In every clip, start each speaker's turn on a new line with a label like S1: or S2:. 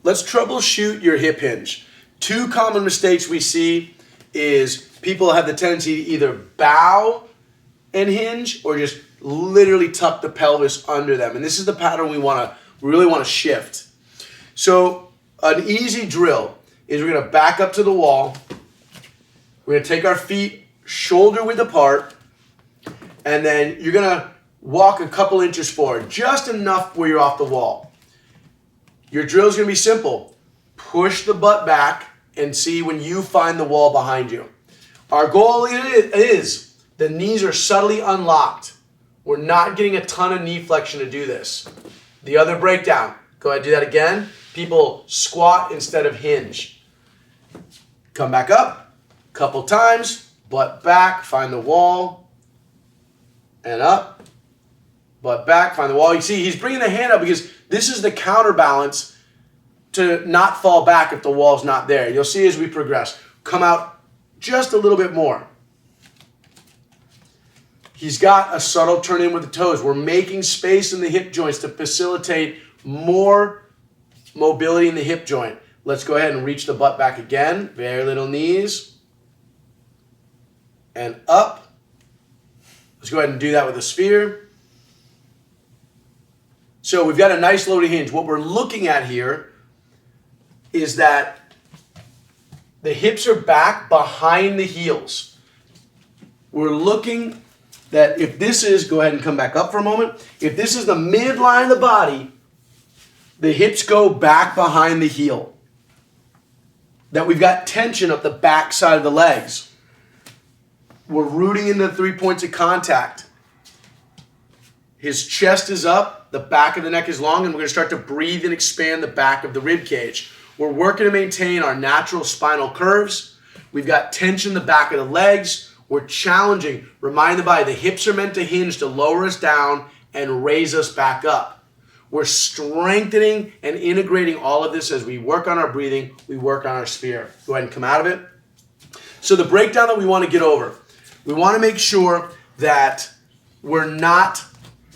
S1: let's troubleshoot your hip hinge. Two common mistakes we see is people have the tendency to either bow and hinge or just literally tuck the pelvis under them. And this is the pattern we really want to shift. So an easy drill is we're going to back up to the wall. We're going to take our feet shoulder width apart, and then you're going to walk a couple inches forward, just enough where you're off the wall. Your drill is going to be simple. Push the butt back and see when you find the wall behind you. Our goal is the knees are subtly unlocked. We're not getting a ton of knee flexion to do this. The other breakdown. Go ahead and do that again. People squat instead of hinge. Come back up, couple times, butt back, find the wall, and up, butt back, find the wall. You see, he's bringing the hand up because this is the counterbalance to not fall back if the wall's not there. You'll see as we progress. Come out just a little bit more. He's got a subtle turn in with the toes. We're making space in the hip joints to facilitate more mobility in the hip joint. Let's go ahead and reach the butt back again. Very little knees. And up. Let's go ahead and do that with a sphere. So we've got a nice loaded hinge. What we're looking at here is that the hips are back behind the heels. We're looking that if this is, go ahead and come back up for a moment. If this is the midline of the body, the hips go back behind the heel. That we've got tension up the back side of the legs. We're rooting into 3 points of contact. His chest is up, the back of the neck is long, and we're going to start to breathe and expand the back of the rib cage. We're working to maintain our natural spinal curves. We've got tension in the back of the legs. We're challenging. Remind the body the hips are meant to hinge to lower us down and raise us back up. We're strengthening and integrating all of this as we work on our breathing, we work on our sphere. Go ahead and come out of it. So the breakdown that we want to get over, we want to make sure that we're not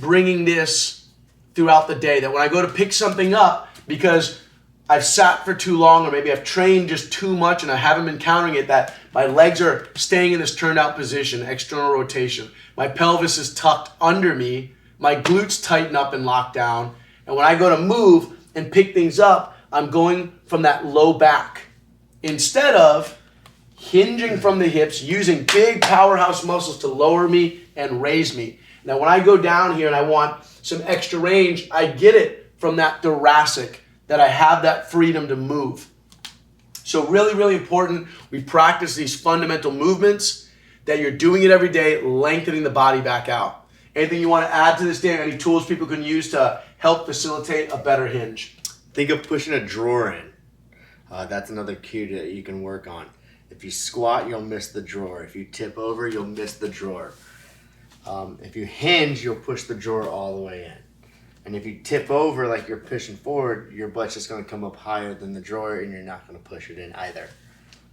S1: bringing this throughout the day. That when I go to pick something up, because I've sat for too long or maybe I've trained just too much and I haven't been countering it, that my legs are staying in this turned out position, external rotation. My pelvis is tucked under me. My glutes tighten up and lock down. And when I go to move and pick things up, I'm going from that low back. Instead of hinging from the hips, using big powerhouse muscles to lower me and raise me. Now when I go down here and I want some extra range, I get it from that thoracic, that I have that freedom to move. So really, really important, we practice these fundamental movements, that you're doing it every day, lengthening the body back out. Anything you want to add to this, Dan? Any tools people can use to help facilitate a better hinge?
S2: Think of pushing a drawer in. That's another cue that you can work on. If you squat, you'll miss the drawer. If you tip over, you'll miss the drawer. If you hinge, you'll push the drawer all the way in. And if you tip over like you're pushing forward, your butt's just going to come up higher than the drawer and you're not going to push it in either.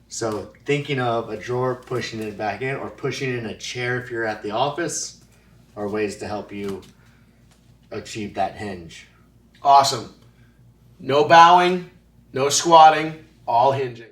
S2: So thinking of a drawer, pushing it back in, or pushing in a chair if you're at the office, are ways to help you achieve that hinge.
S1: Awesome. No bowing, no squatting, all hinging.